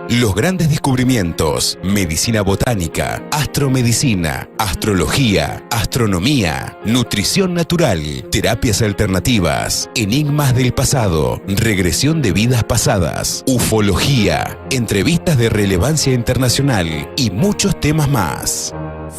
Los grandes descubrimientos, medicina botánica, astromedicina, astrología, astronomía, nutrición natural, terapias alternativas, enigmas del pasado, regresión de vidas pasadas, ufología, entrevistas de relevancia internacional y muchos temas más.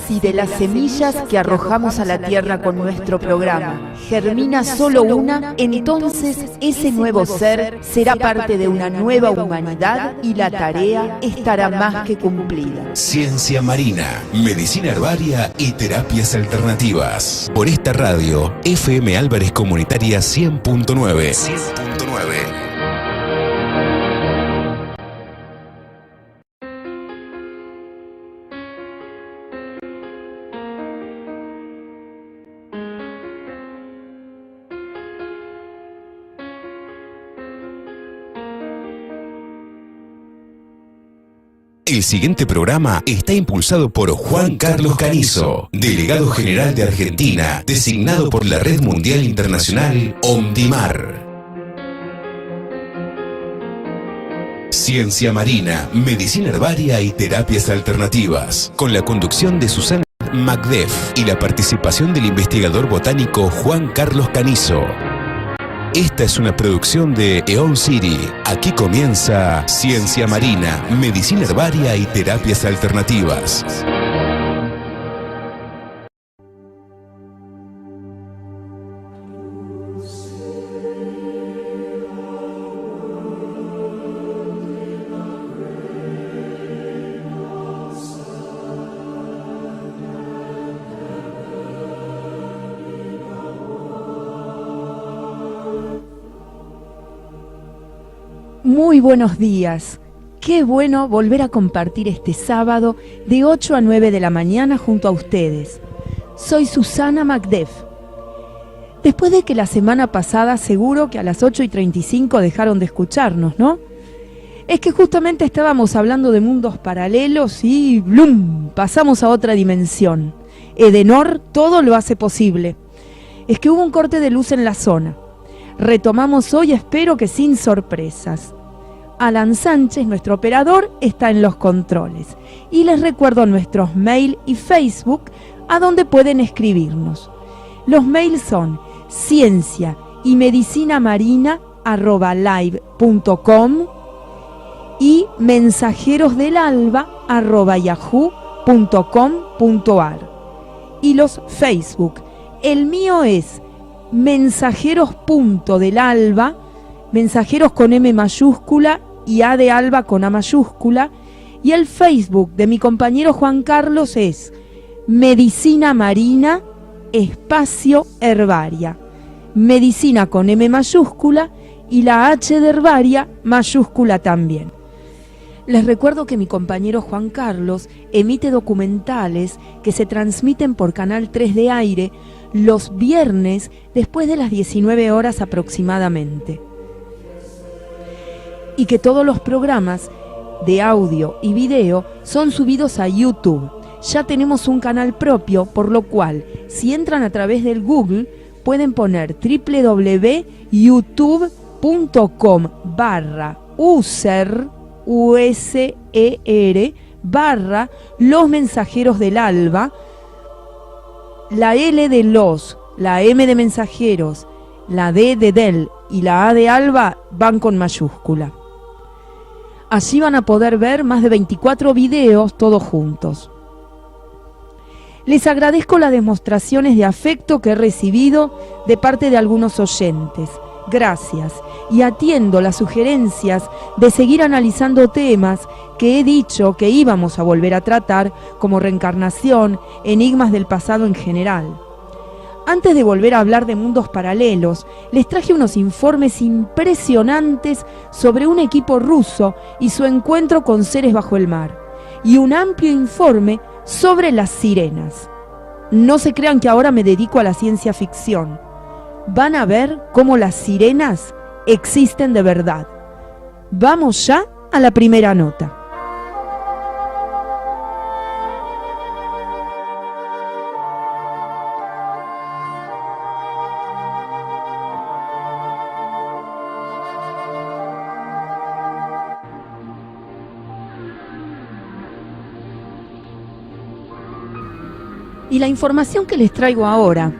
Si de las semillas que arrojamos a la tierra con nuestro programa germina solo una, entonces ese nuevo ser será parte de una nueva humanidad y la tarea estará más que cumplida. Ciencia marina, medicina herbaria y terapias alternativas. Por esta radio, FM Álvarez Comunitaria 100.9. 100.9. El siguiente programa está impulsado por Juan Carlos Canizo, delegado general de Argentina, designado por la Red Mundial Internacional OMDIMAR. Ciencia marina, medicina herbaria y terapias alternativas, con la conducción de Susana Macdef y la participación del investigador botánico Juan Carlos Canizo. Esta es una producción de EON City. Aquí comienza Ciencia Marina, Medicina Herbaria y Terapias Alternativas. Muy buenos días. Qué bueno volver a compartir este sábado de 8 a 9 de la mañana junto a ustedes. Soy Susana Macdef. Después de que la semana pasada seguro que a las 8:35 dejaron de escucharnos, ¿no? Es que justamente estábamos hablando de mundos paralelos y ¡blum! Pasamos a otra dimensión. Edenor todo lo hace posible. Es que hubo un corte de luz en la zona. Retomamos hoy, espero que sin sorpresas. Alan Sánchez, nuestro operador, está en los controles. Y les recuerdo nuestros mail y Facebook a donde pueden escribirnos. Los mails son ciencia y medicinamarina@live.com y mensajerosdelalba@yahoo.com.ar. Y los Facebook. El mío es mensajeros.delalba, mensajeros con M mayúscula y A de Alba con A mayúscula, y el Facebook de mi compañero Juan Carlos es Medicina Marina Espacio Herbaria, medicina con M mayúscula y la H de herbaria mayúscula también. Les recuerdo que mi compañero Juan Carlos emite documentales que se transmiten por Canal 3 de Aire los viernes después de las 19 horas aproximadamente. Y que todos los programas de audio y video son subidos a YouTube. Ya tenemos un canal propio, por lo cual, si entran a través del Google, pueden poner www.youtube.com/user /Los Mensajeros del Alba. La L de los, la M de mensajeros, la D de del y la A de Alba van con mayúscula. Allí van a poder ver más de 24 videos todos juntos. Les agradezco las demostraciones de afecto que he recibido de parte de algunos oyentes. Gracias. Y atiendo las sugerencias de seguir analizando temas que he dicho que íbamos a volver a tratar, como reencarnación, enigmas del pasado en general. Antes de volver a hablar de mundos paralelos, les traje unos informes impresionantes sobre un equipo ruso y su encuentro con seres bajo el mar, y un amplio informe sobre las sirenas. No se crean que ahora me dedico a la ciencia ficción. Van a ver cómo las sirenas existen de verdad. Vamos ya a la primera nota. Y la información que les traigo ahora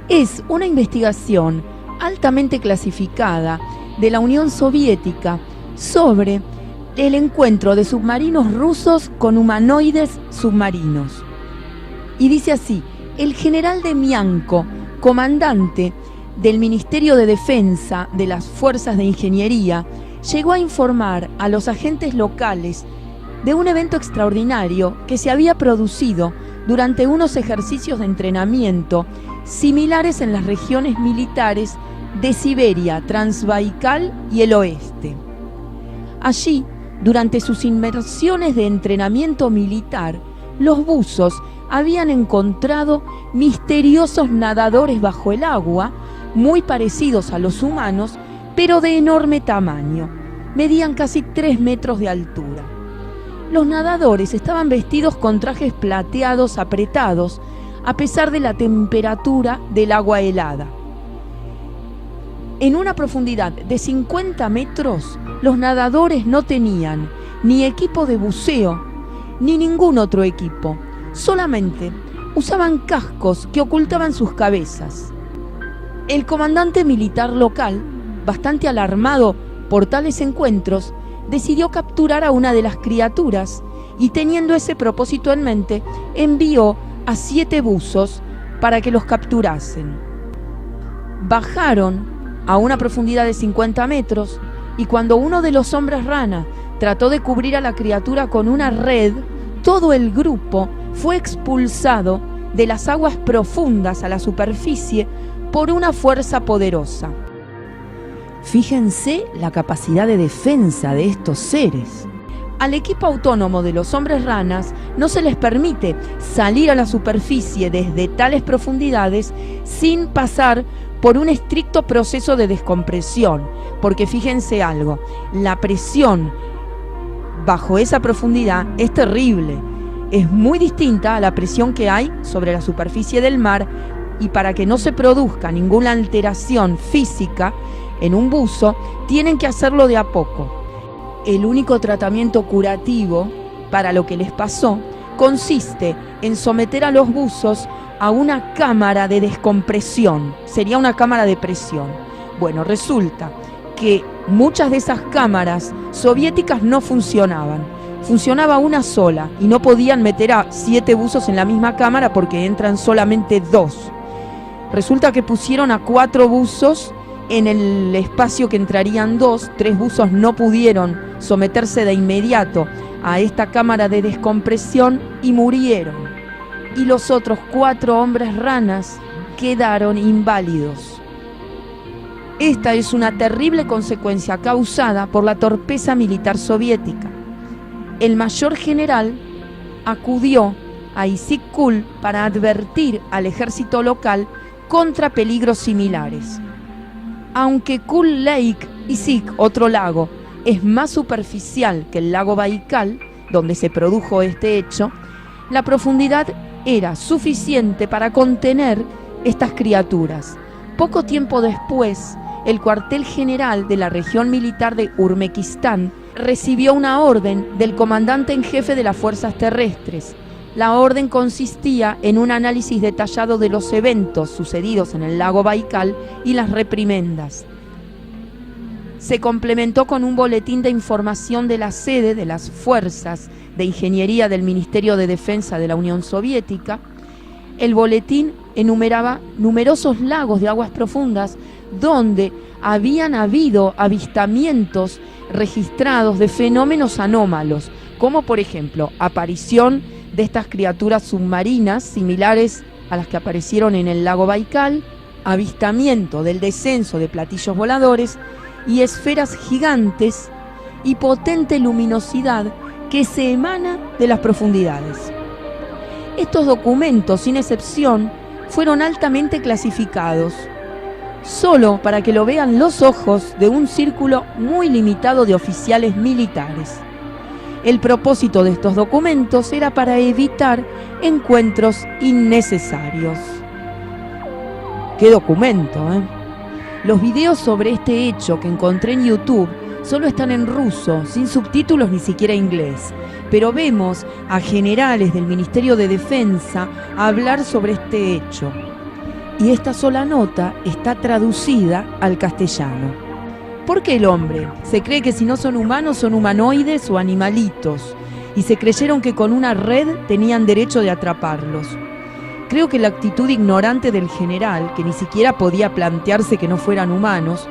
es una investigación altamente clasificada de la Unión Soviética sobre el encuentro de submarinos rusos con humanoides submarinos. Y dice así: el general Demianko, comandante del Ministerio de Defensa de las Fuerzas de Ingeniería, llegó a informar a los agentes locales de un evento extraordinario que se había producido durante unos ejercicios de entrenamiento similares en las regiones militares de Siberia, Transbaikal y el oeste. Allí, durante sus inmersiones de entrenamiento militar, los buzos habían encontrado misteriosos nadadores bajo el agua, muy parecidos a los humanos, pero de enorme tamaño. Medían casi 3 metros de altura. Los nadadores estaban vestidos con trajes plateados apretados, a pesar de la temperatura del agua helada. En una profundidad de 50 metros, los nadadores no tenían ni equipo de buceo, ni ningún otro equipo. Solamente usaban cascos que ocultaban sus cabezas. El comandante militar local, bastante alarmado por tales encuentros, decidió capturar a una de las criaturas y, teniendo ese propósito en mente, envió a 7 buzos para que los capturasen. Bajaron a una profundidad de 50 metros y cuando uno de los hombres rana trató de cubrir a la criatura con una red, todo el grupo fue expulsado de las aguas profundas a la superficie por una fuerza poderosa. Fíjense la capacidad de defensa de estos seres. Al equipo autónomo de los hombres ranas no se les permite salir a la superficie desde tales profundidades sin pasar por un estricto proceso de descompresión, porque fíjense algo, la presión bajo esa profundidad es terrible, es muy distinta a la presión que hay sobre la superficie del mar, y para que no se produzca ninguna alteración física en un buzo, tienen que hacerlo de a poco. El único tratamiento curativo para lo que les pasó consiste en someter a los buzos a una cámara de descompresión, sería una cámara de presión. Bueno, resulta que muchas de esas cámaras soviéticas no funcionaban. Funcionaba una sola y no podían meter a 7 buzos en la misma cámara porque entran solamente 2. Resulta que pusieron a 4 buzos en el espacio que entrarían 2. 3 buzos no pudieron someterse de inmediato a esta cámara de descompresión y murieron. Y los otros 4 hombres ranas quedaron inválidos. Esta es una terrible consecuencia causada por la torpeza militar soviética. El mayor general acudió a Issyk-Kul para advertir al ejército local contra peligros similares. Aunque Kul Lake, Issyk, otro lago, es más superficial que el lago Baikal, donde se produjo este hecho, la profundidad era suficiente para contener estas criaturas. Poco tiempo después, el cuartel general de la región militar de Urmekistán recibió una orden del comandante en jefe de las fuerzas terrestres. La orden consistía en un análisis detallado de los eventos sucedidos en el lago Baikal y las reprimendas. Se complementó con un boletín de información de la sede de las fuerzas de ingeniería del Ministerio de Defensa de la Unión Soviética. El boletín enumeraba numerosos lagos de aguas profundas donde habían habido avistamientos registrados de fenómenos anómalos, como por ejemplo aparición de estas criaturas submarinas similares a las que aparecieron en el lago Baikal, avistamiento del descenso de platillos voladores y esferas gigantes y potente luminosidad que se emana de las profundidades. Estos documentos, sin excepción, fueron altamente clasificados, solo para que lo vean los ojos de un círculo muy limitado de oficiales militares. El propósito de estos documentos era para evitar encuentros innecesarios. ¡Qué documento, eh! Los videos sobre este hecho que encontré en YouTube solo están en ruso, sin subtítulos ni siquiera inglés. Pero vemos a generales del Ministerio de Defensa hablar sobre este hecho. Y esta sola nota está traducida al castellano. ¿Por qué el hombre? Se cree que si no son humanos son humanoides o animalitos, y se creyeron que con una red tenían derecho de atraparlos. Creo que la actitud ignorante del general, que ni siquiera podía plantearse que no fueran humanos,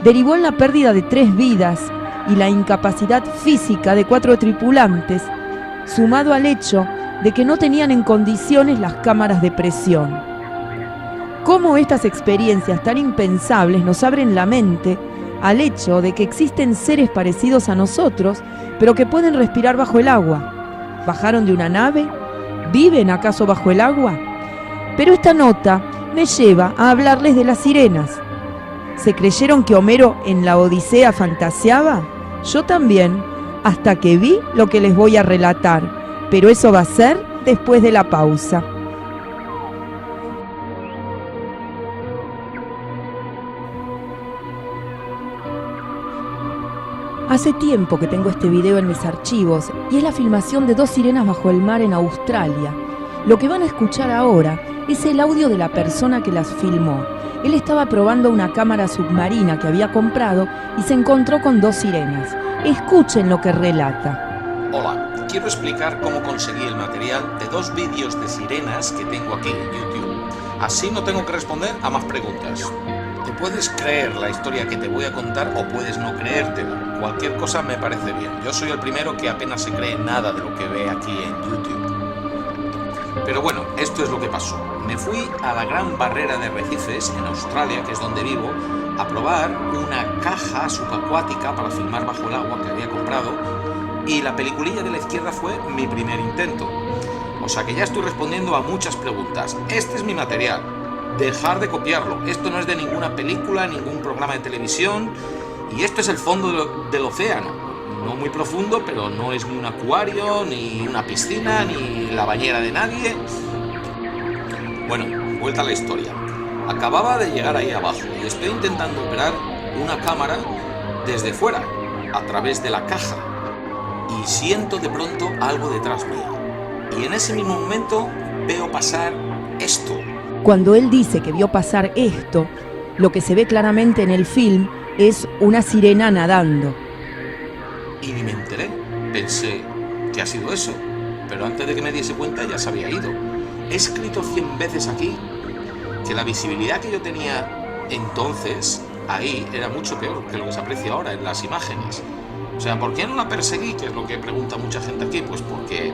derivó en la pérdida de 3 vidas y la incapacidad física de 4 tripulantes, sumado al hecho de que no tenían en condiciones las cámaras de presión. Cómo estas experiencias tan impensables nos abren la mente al hecho de que existen seres parecidos a nosotros, pero que pueden respirar bajo el agua. ¿Bajaron de una nave? ¿Viven acaso bajo el agua? Pero esta nota me lleva a hablarles de las sirenas. ¿Se creyeron que Homero en la Odisea fantaseaba? Yo también, hasta que vi lo que les voy a relatar, pero eso va a ser después de la pausa. Hace tiempo que tengo este video en mis archivos y es la filmación de 2 sirenas bajo el mar en Australia. Lo que van a escuchar ahora es el audio de la persona que las filmó. Él estaba probando una cámara submarina que había comprado y se encontró con 2 sirenas. Escuchen lo que relata. Hola, quiero explicar cómo conseguí el material de 2 vídeos de sirenas que tengo aquí en YouTube. Así no tengo que responder a más preguntas. Te puedes creer la historia que te voy a contar o puedes no creértela. Cualquier cosa me parece bien. Yo soy el primero que apenas se cree nada de lo que ve aquí en YouTube. Pero bueno, esto es lo que pasó. Me fui a la Gran Barrera de Arrecifes, en Australia, que es donde vivo, a probar una caja subacuática para filmar bajo el agua que había comprado, y la peliculilla de la izquierda fue mi primer intento. O sea que ya estoy respondiendo a muchas preguntas. Este es mi material. Dejar de copiarlo. Esto no es de ninguna película, ningún programa de televisión, y esto es el fondo del océano. No muy profundo, pero no es ni un acuario, ni una piscina, ni la bañera de nadie. Bueno, vuelta a la historia. Acababa de llegar ahí abajo y estoy intentando operar una cámara desde fuera, a través de la caja. Y siento de pronto algo detrás mío. Y en ese mismo momento veo pasar esto. Cuando él dice que vio pasar esto, lo que se ve claramente en el film es una sirena nadando. Y ni me enteré. Pensé, ¿qué ha sido eso? Pero antes de que me diese cuenta ya se había ido. He escrito 100 veces aquí que la visibilidad que yo tenía entonces ahí era mucho peor que lo que se aprecia ahora en las imágenes. O sea, ¿por qué no la perseguí? Que es lo que pregunta mucha gente aquí. Pues porque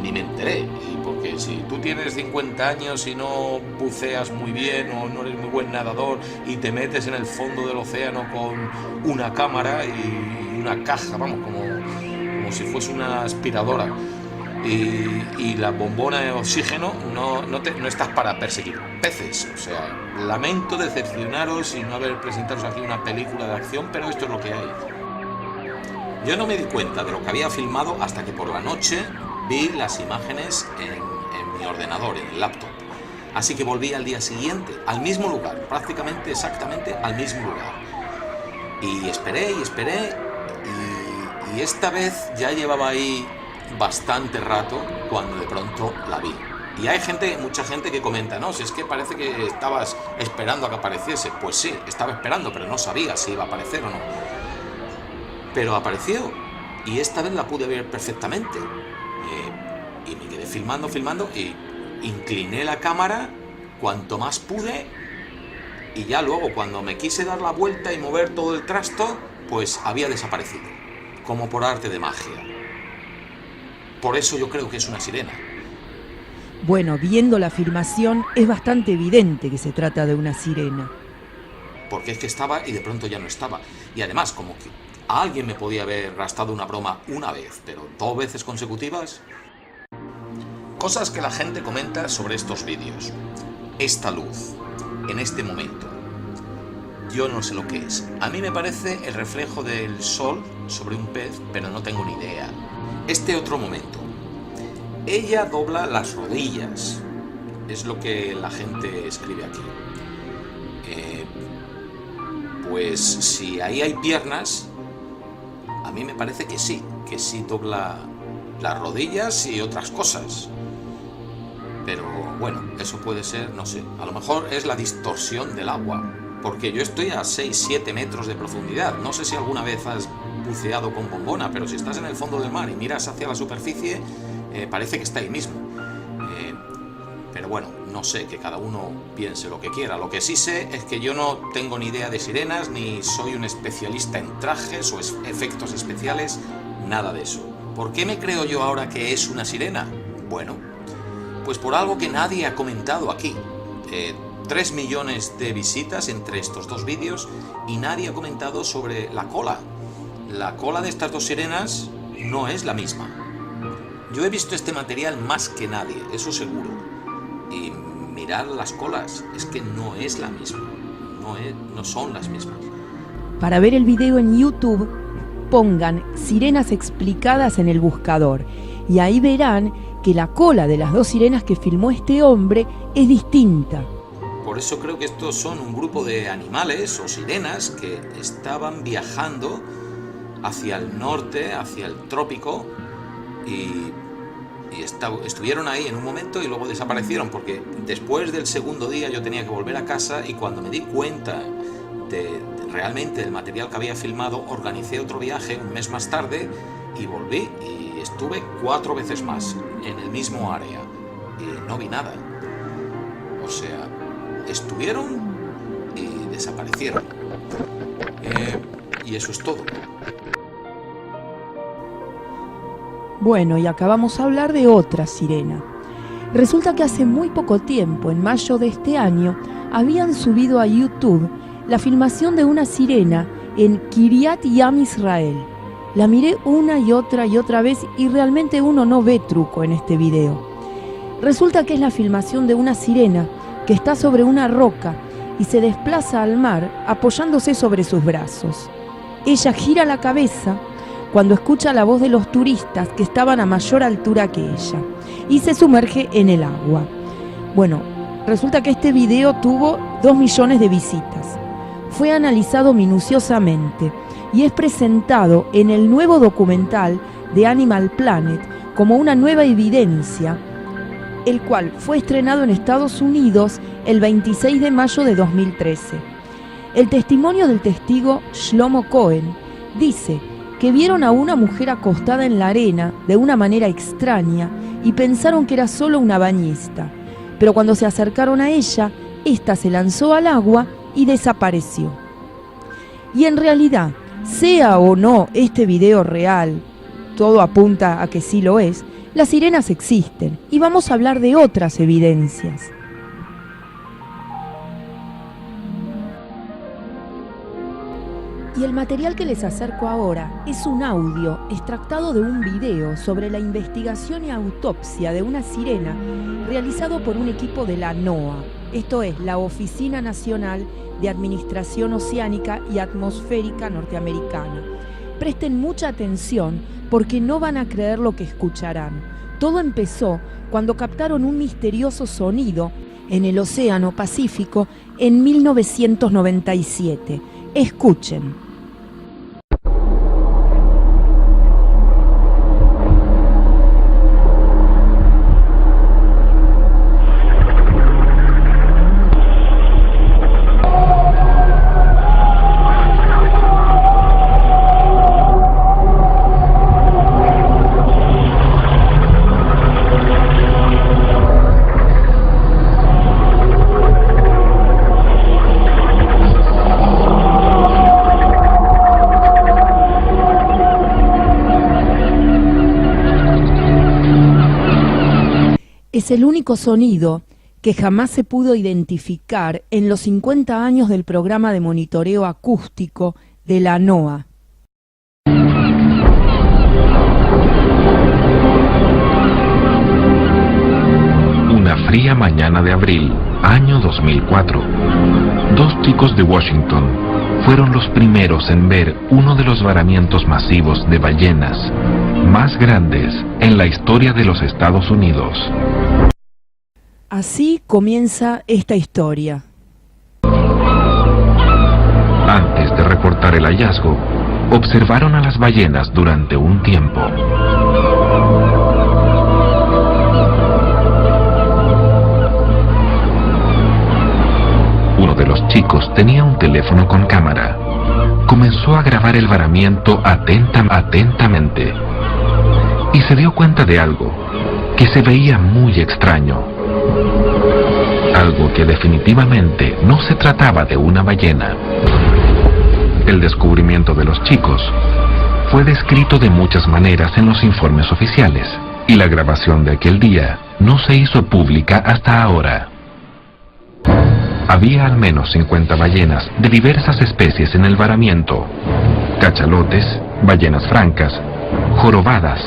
ni me enteré. Y porque si tú tienes 50 años y no buceas muy bien o no eres muy buen nadador y te metes en el fondo del océano con una cámara y una caja, vamos, como si fuese una aspiradora y la bombona de oxígeno, no estás para perseguir peces. O sea, lamento decepcionaros y no haber presentaros aquí una película de acción, pero esto es lo que hay. Yo no me di cuenta de lo que había filmado hasta que por la noche vi las imágenes en mi ordenador, en el laptop. Así que volví al día siguiente, al mismo lugar, prácticamente exactamente al mismo lugar. Y esperé, y esta vez ya llevaba ahí bastante rato cuando de pronto la vi. Y hay mucha gente que comenta, no, si es que parece que estabas esperando a que apareciese. Pues sí, estaba esperando, pero no sabía si iba a aparecer o no. Pero apareció, y esta vez la pude ver perfectamente. Y me quedé filmando, y incliné la cámara cuanto más pude, y ya luego cuando me quise dar la vuelta y mover todo el trasto, pues había desaparecido, como por arte de magia. Por eso yo creo que es una sirena. Bueno, viendo la filmación es bastante evidente que se trata de una sirena. Porque es que estaba y de pronto ya no estaba. Y además, como que a alguien me podía haber gastado una broma una vez, pero 2 veces consecutivas. Cosas que la gente comenta sobre estos vídeos. Esta luz, en este momento. Yo no sé lo que es. A mí me parece el reflejo del sol sobre un pez, pero no tengo ni idea. Este otro momento. Ella dobla las rodillas. Es lo que la gente escribe aquí. Pues si ahí hay piernas, mí me parece que sí dobla las rodillas y otras cosas. Pero bueno, eso puede ser, no sé, a lo mejor es la distorsión del agua, porque yo estoy a 6-7 metros de profundidad. No sé si alguna vez has buceado con bombona, pero si estás en el fondo del mar y miras hacia la superficie, parece que está ahí mismo. Pero bueno, no sé, que cada uno piense lo que quiera. Lo que sí sé es que yo no tengo ni idea de sirenas, ni soy un especialista en trajes o efectos especiales, nada de eso. ¿Por qué me creo yo ahora que es una sirena? Bueno, pues por algo que nadie ha comentado aquí. 3 millones de visitas entre estos dos vídeos y nadie ha comentado sobre la cola. La cola de estas dos sirenas no es la misma. Yo he visto este material más que nadie, eso seguro. Y mirar las colas, es que no es la misma. No son las mismas. Para ver el video en YouTube, pongan sirenas explicadas en el buscador y ahí verán que la cola de las dos sirenas que filmó este hombre es distinta. Por eso creo que estos son un grupo de animales o sirenas que estaban viajando hacia el norte, hacia el trópico, y estuvieron ahí en un momento y luego desaparecieron, porque después del segundo día yo tenía que volver a casa y cuando me di cuenta de realmente el material que había filmado, organicé otro viaje un mes más tarde y volví y estuve 4 veces más en el mismo área y no vi nada. O sea, estuvieron y desaparecieron. Y eso es todo. Bueno, y acabamos a hablar de otra sirena. Resulta que hace muy poco tiempo, en mayo de este año, habían subido a YouTube la filmación de una sirena en Kiryat Yam, Israel. La miré una y otra vez y realmente uno no ve truco en este video. Resulta que es la filmación de una sirena que está sobre una roca y se desplaza al mar apoyándose sobre sus brazos. Ella gira la cabeza cuando escucha la voz de los turistas que estaban a mayor altura que ella y se sumerge en el agua. Bueno, resulta que este video tuvo 2 millones de visitas. Fue analizado minuciosamente y es presentado en el nuevo documental de Animal Planet como una nueva evidencia, el cual fue estrenado en Estados Unidos el 26 de mayo de 2013. El testimonio del testigo Shlomo Cohen dice que vieron a una mujer acostada en la arena de una manera extraña y pensaron que era solo una bañista, pero cuando se acercaron a ella, ésta se lanzó al agua y desapareció. Y en realidad, sea o no este video real, todo apunta a que sí lo es, las sirenas existen y vamos a hablar de otras evidencias. Y el material que les acerco ahora es un audio extractado de un video sobre la investigación y autopsia de una sirena realizado por un equipo de la NOAA, esto es, la Oficina Nacional de Administración Oceánica y Atmosférica Norteamericana. Presten mucha atención porque no van a creer lo que escucharán. Todo empezó cuando captaron un misterioso sonido en el Océano Pacífico en 1997. Escuchen. Es el único sonido que jamás se pudo identificar en los 50 años del programa de monitoreo acústico de la NOAA. Una fría mañana de abril, año 2004. 2 chicos de Washington fueron los primeros en ver uno de los varamientos masivos de ballenas más grandes en la historia de los Estados Unidos. Así comienza esta historia. Antes de reportar el hallazgo, observaron a las ballenas durante un tiempo. Uno de los chicos tenía un teléfono con cámara. Comenzó a grabar el varamiento atentamente y se dio cuenta de algo que se veía muy extraño. Algo que definitivamente no se trataba de una ballena. El descubrimiento de los chicos fue descrito de muchas maneras en los informes oficiales, y la grabación de aquel día no se hizo pública hasta ahora. Había al menos 50 ballenas de diversas especies en el varamiento: cachalotes, ballenas francas, jorobadas,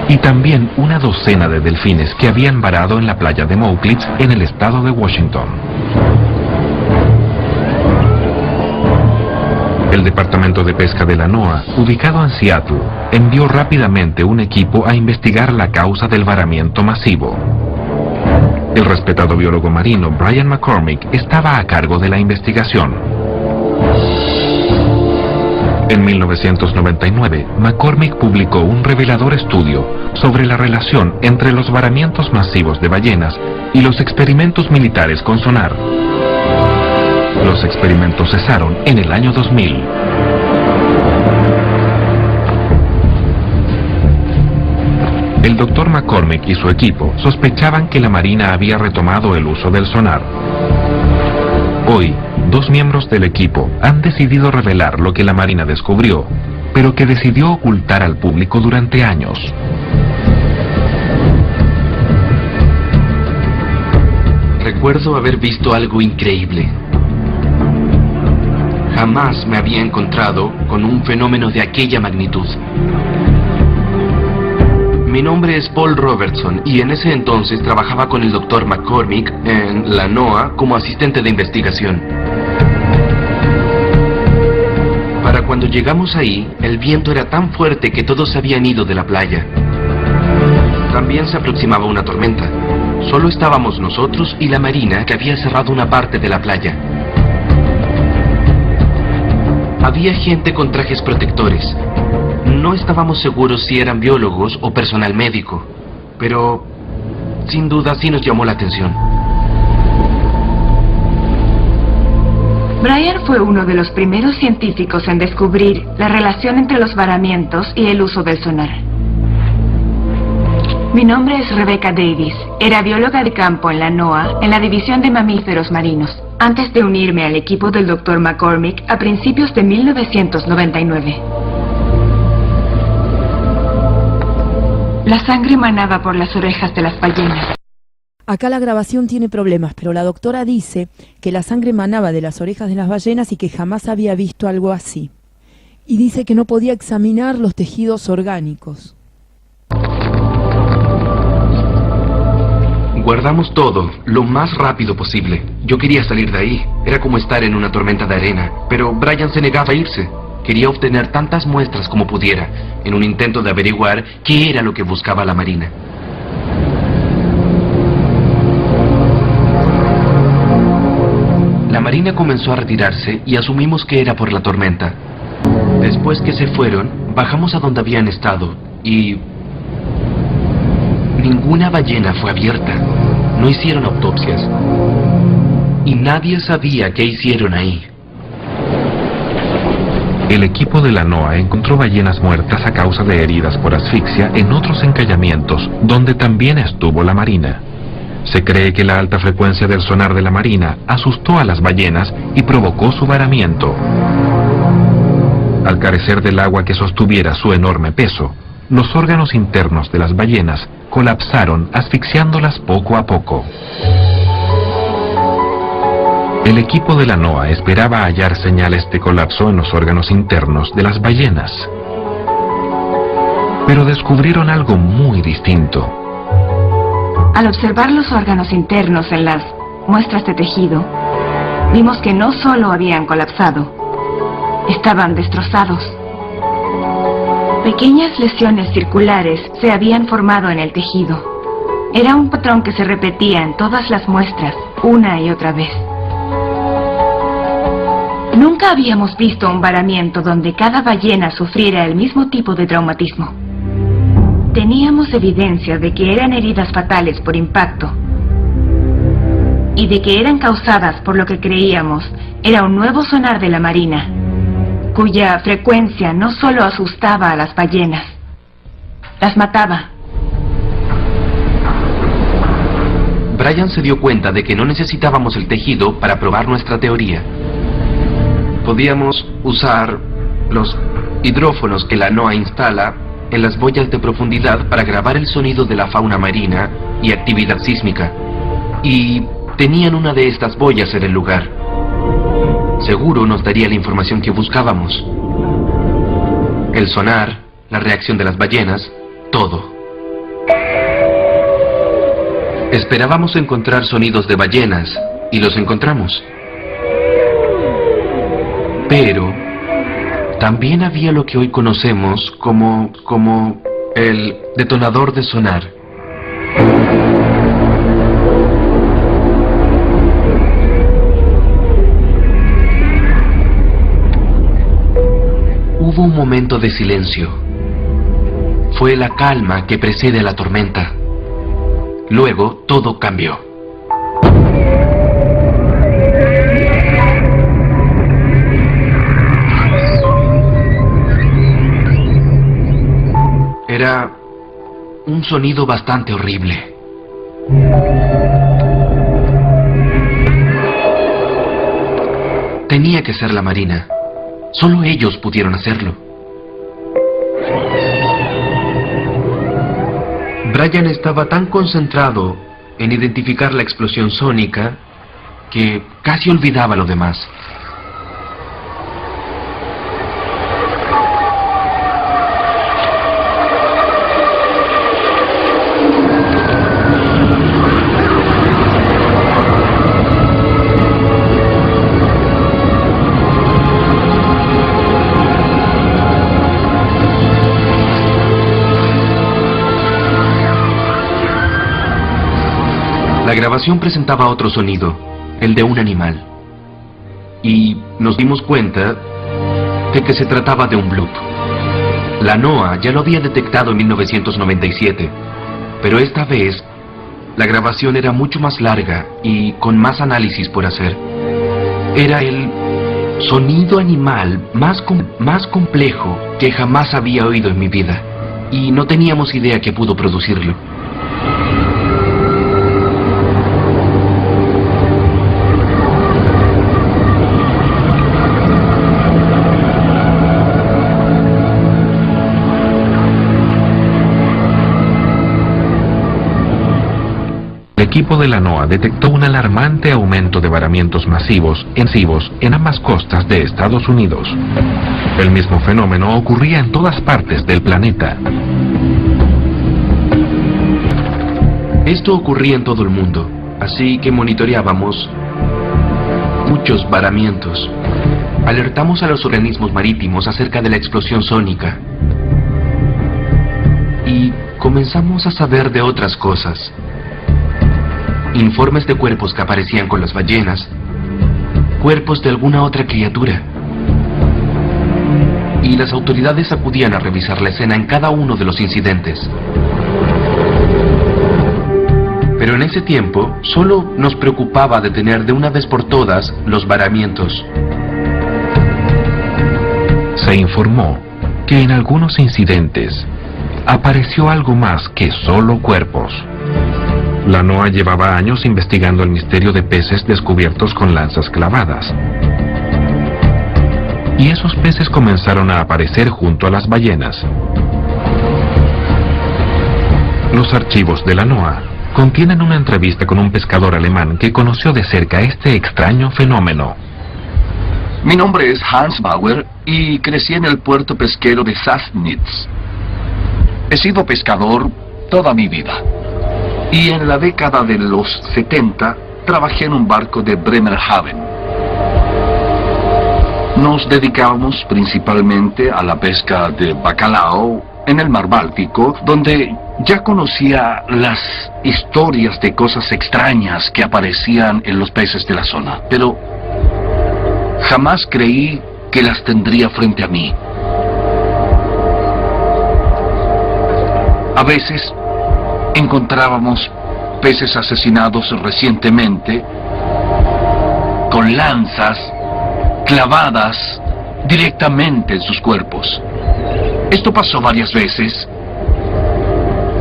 y también una docena de delfines que habían varado en la playa de Mouklitz, en el estado de Washington. El Departamento de Pesca de la NOAA, ubicado en Seattle, envió rápidamente un equipo a investigar la causa del varamiento masivo. El respetado biólogo marino Brian McCormick estaba a cargo de la investigación. En 1999, McCormick publicó un revelador estudio sobre la relación entre los varamientos masivos de ballenas y los experimentos militares con sonar. Los experimentos cesaron en el año 2000. El Dr. McCormick y su equipo sospechaban que la Marina había retomado el uso del sonar. Hoy, 2 miembros del equipo han decidido revelar lo que la Marina descubrió, pero que decidió ocultar al público durante años. Recuerdo haber visto algo increíble. Jamás me había encontrado con un fenómeno de aquella magnitud. Mi nombre es Paul Robertson y en ese entonces trabajaba con el Dr. McCormick en la NOAA como asistente de investigación. Para cuando llegamos ahí, el viento era tan fuerte que todos se habían ido de la playa. También se aproximaba una tormenta. Solo estábamos nosotros y la Marina, que había cerrado una parte de la playa. Había gente con trajes protectores. No estábamos seguros si eran biólogos o personal médico, pero sin duda sí nos llamó la atención. Brian fue uno de los primeros científicos en descubrir la relación entre los varamientos y el uso del sonar. Mi nombre es Rebecca Davis. Era bióloga de campo en la NOAA, en la División de Mamíferos Marinos, antes de unirme al equipo del Dr. McCormick a principios de 1999. La sangre manaba por las orejas de las ballenas. Acá la grabación tiene problemas, pero la doctora dice que la sangre manaba de las orejas de las ballenas y que jamás había visto algo así. Y dice que no podía examinar los tejidos orgánicos. Guardamos todo lo más rápido posible. Yo quería salir de ahí. Era como estar en una tormenta de arena. Pero Brian se negaba a irse. Quería obtener tantas muestras como pudiera, en un intento de averiguar qué era lo que buscaba la Marina. La Marina comenzó a retirarse y asumimos que era por la tormenta. Después que se fueron, bajamos a donde habían estado y... ninguna ballena fue abierta. No hicieron autopsias. Y nadie sabía qué hicieron ahí. El equipo de la NOAA encontró ballenas muertas a causa de heridas por asfixia en otros encallamientos, donde también estuvo la Marina. Se cree que la alta frecuencia del sonar de la Marina asustó a las ballenas y provocó su varamiento. Al carecer del agua que sostuviera su enorme peso, los órganos internos de las ballenas colapsaron, asfixiándolas poco a poco. El equipo de la NOAA esperaba hallar señales de colapso en los órganos internos de las ballenas. Pero descubrieron algo muy distinto. Al observar los órganos internos en las muestras de tejido, vimos que no solo habían colapsado, estaban destrozados. Pequeñas lesiones circulares se habían formado en el tejido. Era un patrón que se repetía en todas las muestras, una y otra vez. Nunca habíamos visto un varamiento donde cada ballena sufriera el mismo tipo de traumatismo. Teníamos evidencia de que eran heridas fatales por impacto y de que eran causadas por lo que creíamos era un nuevo sonar de la Marina, cuya frecuencia no solo asustaba a las ballenas, las mataba. Brian se dio cuenta de que no necesitábamos el tejido para probar nuestra teoría. Podíamos usar los hidrófonos que la NOAA instala en las boyas de profundidad para grabar el sonido de la fauna marina y actividad sísmica. Y tenían una de estas boyas en el lugar. Seguro nos daría la información que buscábamos. El sonar, la reacción de las ballenas, todo. Esperábamos encontrar sonidos de ballenas, y los encontramos. Pero también había lo que hoy conocemos como el detonador de sonar. Hubo un momento de silencio. Fue la calma que precede a la tormenta. Luego, todo cambió. Era un sonido bastante horrible. Tenía que ser la Marina. Solo ellos pudieron hacerlo. Brian estaba tan concentrado en identificar la explosión sónica que casi olvidaba lo demás. La grabación presentaba otro sonido, el de un animal. Y nos dimos cuenta de que se trataba de un bloop. La NOAA ya lo había detectado en 1997, pero esta vez la grabación era mucho más larga y con más análisis por hacer. Era el sonido animal más complejo que jamás había oído en mi vida, y no teníamos idea que pudo producirlo. El equipo de la NOAA detectó un alarmante aumento de varamientos masivos en ambas costas de Estados Unidos. El mismo fenómeno ocurría en todas partes del planeta. Esto ocurría en todo el mundo, así que monitoreábamos muchos varamientos. Alertamos a los organismos marítimos acerca de la explosión sónica. Y comenzamos a saber de otras cosas. Informes de cuerpos que aparecían con las ballenas, cuerpos de alguna otra criatura. Y las autoridades acudían a revisar la escena en cada uno de los incidentes. Pero en ese tiempo, solo nos preocupaba detener de una vez por todas los varamientos. Se informó que en algunos incidentes apareció algo más que solo cuerpos. La NOAA llevaba años investigando el misterio de peces descubiertos con lanzas clavadas. Y esos peces comenzaron a aparecer junto a las ballenas. Los archivos de la NOAA contienen una entrevista con un pescador alemán que conoció de cerca este extraño fenómeno. Mi nombre es Hans Bauer y crecí en el puerto pesquero de Sassnitz. He sido pescador toda mi vida. Y en la década de los 70 trabajé en un barco de Bremerhaven. Nos dedicábamos principalmente a la pesca de bacalao en el mar Báltico, donde ya conocía las historias de cosas extrañas que aparecían en los peces de la zona. Pero Jamás creí que las tendría frente a mí. A veces encontrábamos peces asesinados recientemente con lanzas clavadas directamente en sus cuerpos. Esto pasó varias veces,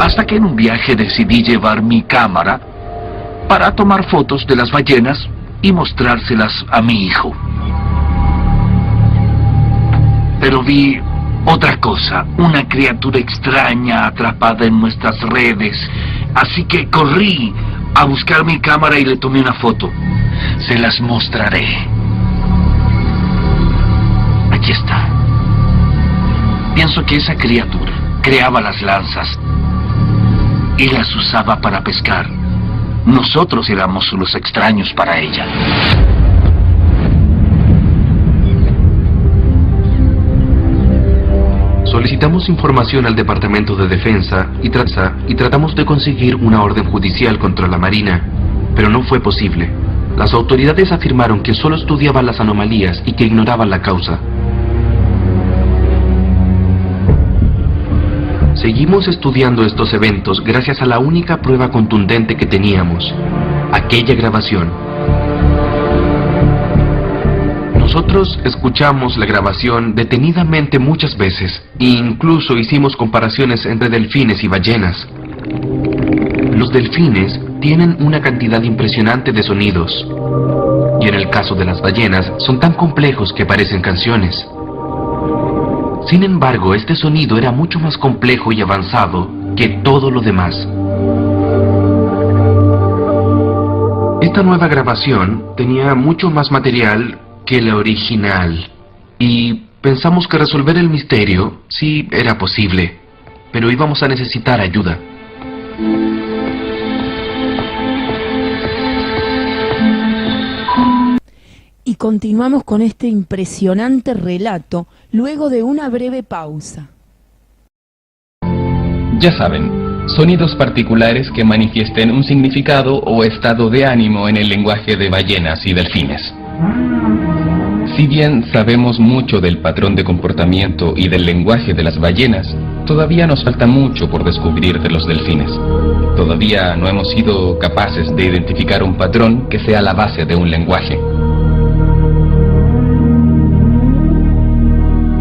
hasta que en un viaje decidí llevar mi cámara para tomar fotos de las ballenas y mostrárselas a mi hijo. Pero vi otra cosa, una criatura extraña atrapada en nuestras redes, así que corrí a buscar mi cámara y le tomé una foto. Se las mostraré. Aquí está. Pienso que esa criatura creaba las lanzas y las usaba para pescar. Nosotros éramos los extraños para ella. Solicitamos información al Departamento de Defensa y tratamos de conseguir una orden judicial contra la Marina, pero no fue posible. Las autoridades afirmaron que solo estudiaban las anomalías y que ignoraban la causa. Seguimos estudiando estos eventos gracias a la única prueba contundente que teníamos, aquella grabación. Nosotros escuchamos la grabación detenidamente muchas veces e incluso hicimos comparaciones entre delfines y ballenas. Los delfines tienen una cantidad impresionante de sonidos y en el caso de las ballenas son tan complejos que parecen canciones. Sin embargo, este sonido era mucho más complejo y avanzado que todo lo demás. Esta nueva grabación tenía mucho más material que la original, y pensamos que resolver el misterio sí era posible, pero íbamos a necesitar ayuda. Y continuamos con este impresionante relato luego de una breve pausa. Ya saben, sonidos particulares que manifiesten un significado o estado de ánimo en el lenguaje de ballenas y delfines. Si bien sabemos mucho del patrón de comportamiento y del lenguaje de las ballenas, todavía nos falta mucho por descubrir de los delfines. Todavía no hemos sido capaces de identificar un patrón que sea la base de un lenguaje.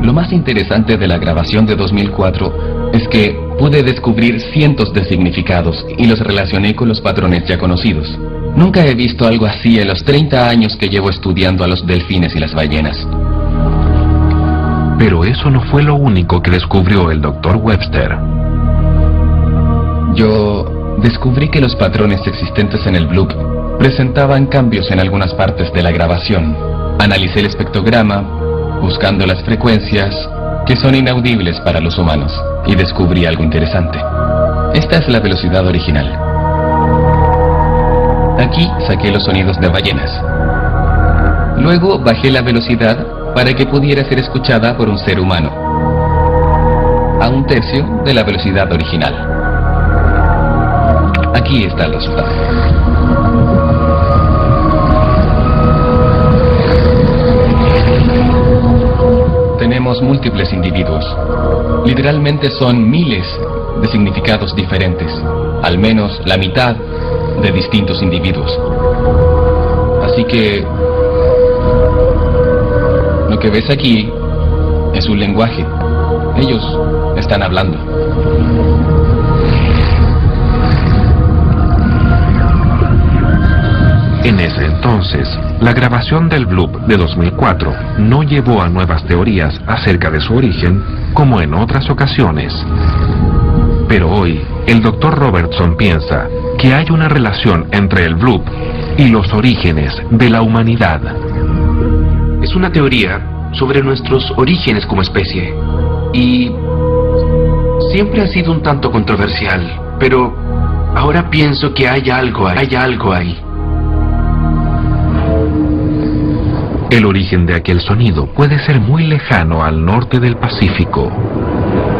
Lo más interesante de la grabación de 2004 es que pude descubrir cientos de significados y los relacioné con los patrones ya conocidos. Nunca he visto algo así en los 30 años que llevo estudiando a los delfines y las ballenas. Pero eso no fue lo único que descubrió el Dr. Webster. Yo descubrí que los patrones existentes en el bloop presentaban cambios en algunas partes de la grabación. Analicé el espectrograma, buscando las frecuencias que son inaudibles para los humanos, y descubrí algo interesante. Esta es la velocidad original. Aquí saqué los sonidos de ballenas. Luego bajé la velocidad para que pudiera ser escuchada por un ser humano, a 1/3 de la velocidad original. Aquí está el resultado. Tenemos múltiples individuos. Literalmente son miles de significados diferentes, al menos la mitad de distintos individuos. Así que lo que ves aquí es un lenguaje. Ellos están hablando. En ese entonces, la grabación del bloop de 2004 no llevó a nuevas teorías acerca de su origen como en otras ocasiones. Pero hoy, el Dr. Robertson piensa que hay una relación entre el bloop y los orígenes de la humanidad. Es una teoría sobre nuestros orígenes como especie, y siempre ha sido un tanto controversial, pero ahora pienso que hay algo ahí. El origen de aquel sonido puede ser muy lejano al norte del Pacífico.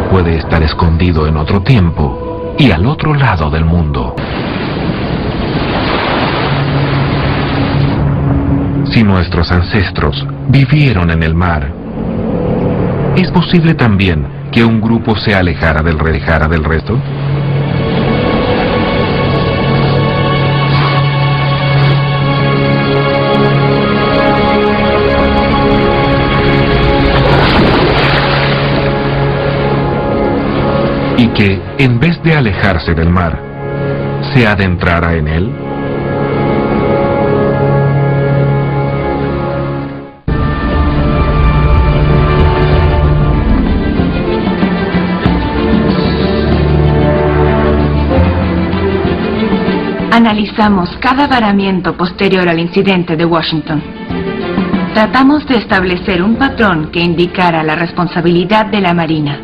Puede estar escondido en otro tiempo y al otro lado del mundo. Si nuestros ancestros vivieron en el mar. ¿Es posible también que un grupo se alejara del resto? Y que, en vez de alejarse del mar, se adentrara en él. Analizamos cada varamiento posterior al incidente de Washington. Tratamos de establecer un patrón que indicara la responsabilidad de la Marina.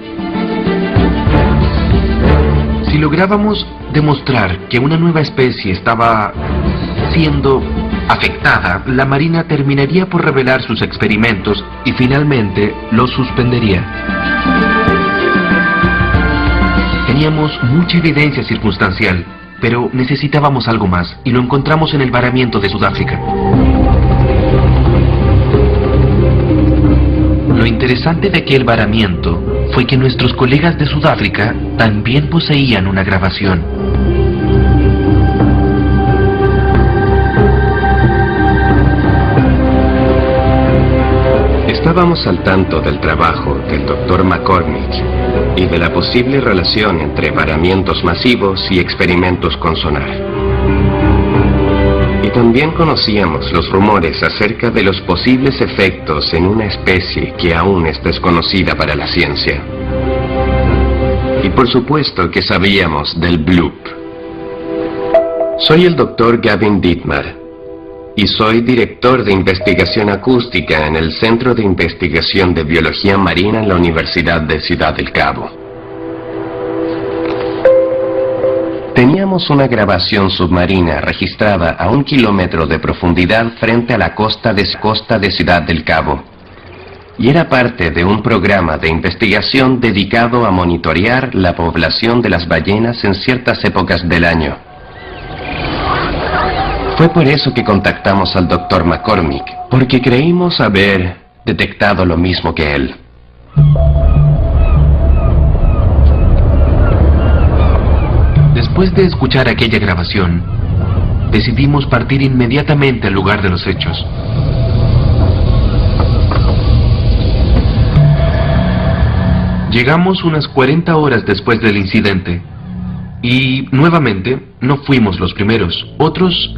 Si lográbamos demostrar que una nueva especie estaba siendo afectada, la Marina terminaría por revelar sus experimentos y finalmente los suspendería. Teníamos mucha evidencia circunstancial, pero necesitábamos algo más, y lo encontramos en el varamiento de Sudáfrica. Lo interesante de aquel varamiento fue que nuestros colegas de Sudáfrica también poseían una grabación. Estábamos al tanto del trabajo del Dr. McCormick y de la posible relación entre varamientos masivos y experimentos con sonar. Y también conocíamos los rumores acerca de los posibles efectos en una especie que aún es desconocida para la ciencia. Y por supuesto que sabíamos del bloop. Soy el Dr. Gavin Dittmar y soy director de investigación acústica en el Centro de Investigación de Biología Marina en la Universidad de Ciudad del Cabo. Teníamos una grabación submarina registrada a 1 kilómetro de profundidad frente a la costa de Ciudad del Cabo, y era parte de un programa de investigación dedicado a monitorear la población de las ballenas en ciertas épocas del año. Fue por eso que contactamos al Dr. McCormick, porque creímos haber detectado lo mismo que él. Después de escuchar aquella grabación, decidimos partir inmediatamente al lugar de los hechos. Llegamos unas 40 horas después del incidente, y nuevamente no fuimos los primeros. Otros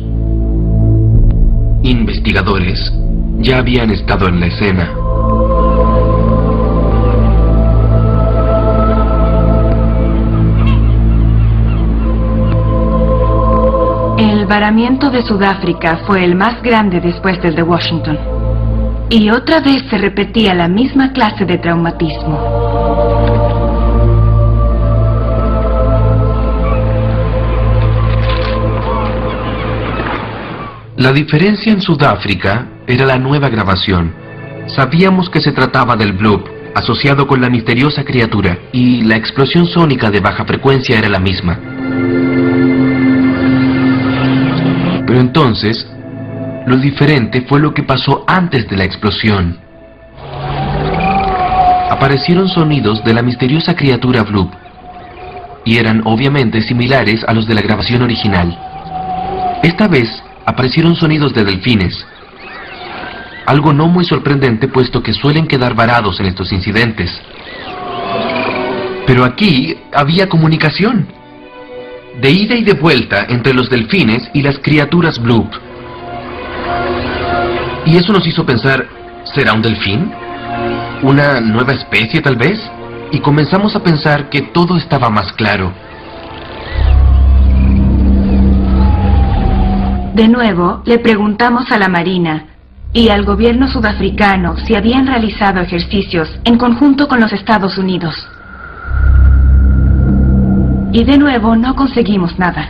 investigadores ya habían estado en la escena. El varamiento de Sudáfrica fue el más grande después del de Washington. Y otra vez se repetía la misma clase de traumatismo. La diferencia en Sudáfrica era la nueva grabación. Sabíamos que se trataba del bloop, asociado con la misteriosa criatura, y la explosión sónica de baja frecuencia era la misma. Pero entonces, lo diferente fue lo que pasó antes de la explosión. Aparecieron sonidos de la misteriosa criatura bloop, y eran obviamente similares a los de la grabación original. Esta vez, aparecieron sonidos de delfines, algo no muy sorprendente puesto que suelen quedar varados en estos incidentes. Pero aquí había comunicación, de ida y de vuelta entre los delfines y las criaturas bloop. Y eso nos hizo pensar, ¿será un delfín? ¿Una nueva especie tal vez? Y comenzamos a pensar que todo estaba más claro. De nuevo, le preguntamos a la Marina y al gobierno sudafricano si habían realizado ejercicios en conjunto con los Estados Unidos. Y de nuevo no conseguimos nada.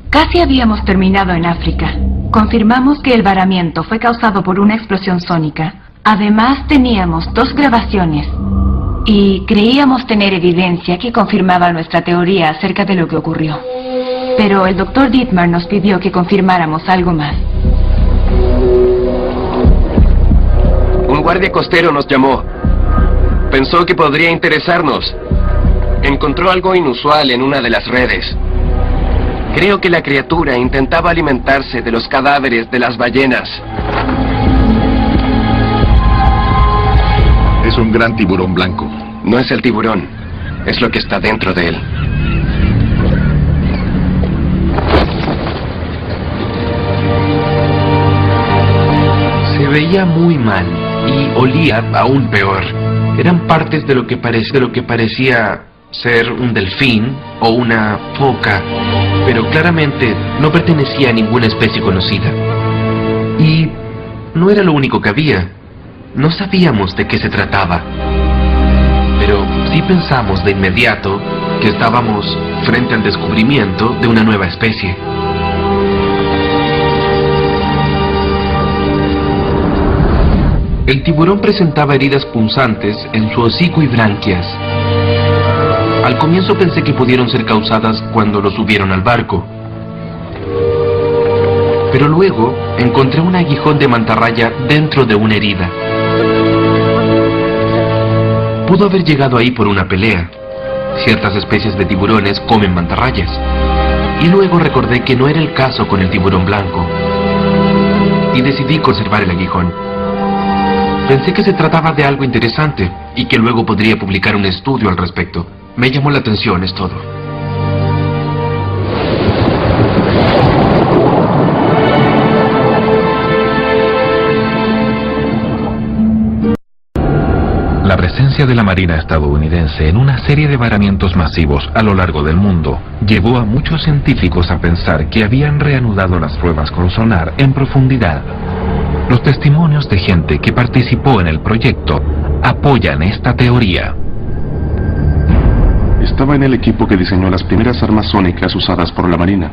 Casi habíamos terminado en África. Confirmamos que el varamiento fue causado por una explosión sónica. Además teníamos 2 grabaciones y creíamos tener evidencia que confirmaba nuestra teoría acerca de lo que ocurrió. Pero el Dr. Dittmar nos pidió que confirmáramos algo más. Un guardia costero nos llamó. Pensó que podría interesarnos. Encontró algo inusual en una de las redes. Creo que la criatura intentaba alimentarse de los cadáveres de las ballenas. Es un gran tiburón blanco. No es el tiburón, es lo que está dentro de él. Se veía muy mal y olía aún peor. Eran partes de lo que parecía ser un delfín o una foca, pero claramente no pertenecía a ninguna especie conocida. Y no era lo único que había. No sabíamos de qué se trataba, pero sí pensamos de inmediato que estábamos frente al descubrimiento de una nueva especie. El tiburón presentaba heridas punzantes en su hocico y branquias. Al comienzo pensé que pudieron ser causadas cuando lo subieron al barco. Pero luego encontré un aguijón de mantarraya dentro de una herida. Pudo haber llegado ahí por una pelea. Ciertas especies de tiburones comen mantarrayas. Y luego recordé que no era el caso con el tiburón blanco. Y decidí conservar el aguijón. Pensé que se trataba de algo interesante y que luego podría publicar un estudio al respecto. Me llamó la atención, es todo. La presencia de la Marina estadounidense en una serie de varamientos masivos a lo largo del mundo llevó a muchos científicos a pensar que habían reanudado las pruebas con sonar en profundidad. Los testimonios de gente que participó en el proyecto apoyan esta teoría. Estaba en el equipo que diseñó las primeras armas sónicas usadas por la Marina.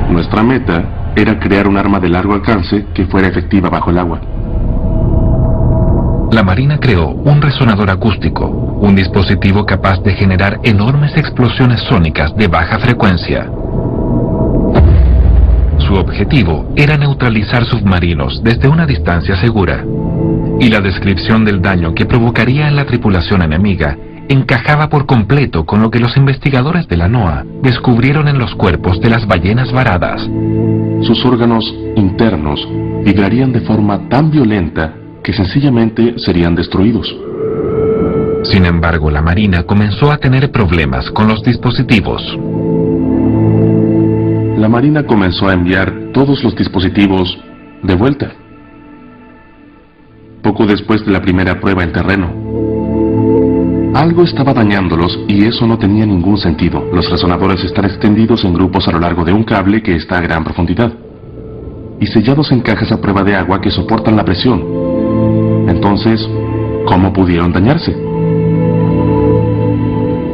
Nuestra meta era crear un arma de largo alcance que fuera efectiva bajo el agua. La Marina creó un resonador acústico, un dispositivo capaz de generar enormes explosiones sónicas de baja frecuencia. Su objetivo era neutralizar submarinos desde una distancia segura, y la descripción del daño que provocaría en la tripulación enemiga encajaba por completo con lo que los investigadores de la NOAA descubrieron en los cuerpos de las ballenas varadas. Sus órganos internos vibrarían de forma tan violenta que sencillamente serían destruidos. Sin embargo, la Marina comenzó a tener problemas con los dispositivos. La Marina comenzó a enviar todos los dispositivos de vuelta. Poco después de la primera prueba en terreno. Algo estaba dañándolos y eso no tenía ningún sentido. Los resonadores están extendidos en grupos a lo largo de un cable que está a gran profundidad y sellados en cajas a prueba de agua que soportan la presión. Entonces, ¿cómo pudieron dañarse?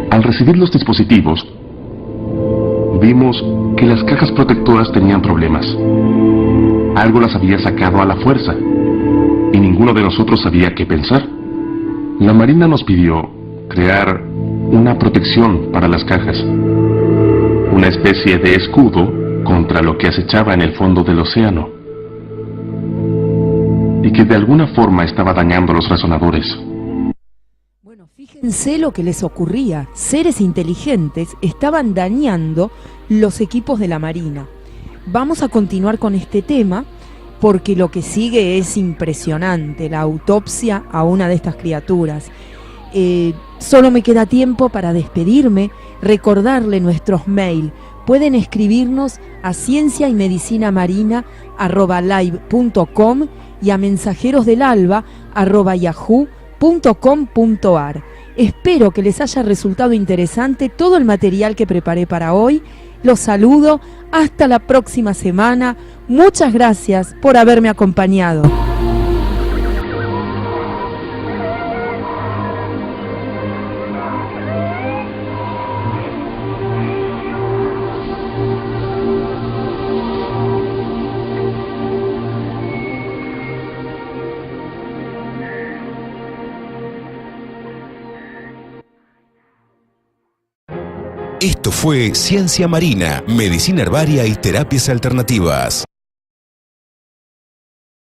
Al recibir los dispositivos, vimos que las cajas protectoras tenían problemas. Algo las había sacado a la fuerza y ninguno de nosotros sabía qué pensar. La Marina nos pidió crear una protección para las cajas, una especie de escudo contra lo que acechaba en el fondo del océano y que de alguna forma estaba dañando los resonadores. Bueno, fíjense lo que les ocurría. Seres inteligentes estaban dañando los equipos de la Marina. Vamos a continuar con este tema porque lo que sigue es impresionante, la autopsia a una de estas criaturas. Solo me queda tiempo para despedirme, recordarle nuestros mail. Pueden escribirnos a cienciaymedicinamarina@live.com y a mensajerosdelalba@yahoo.com.ar. Espero que les haya resultado interesante todo el material que preparé para hoy. Los saludo, hasta la próxima semana. Muchas gracias por haberme acompañado. Esto fue Ciencia Marina, Medicina Herbaria y Terapias Alternativas.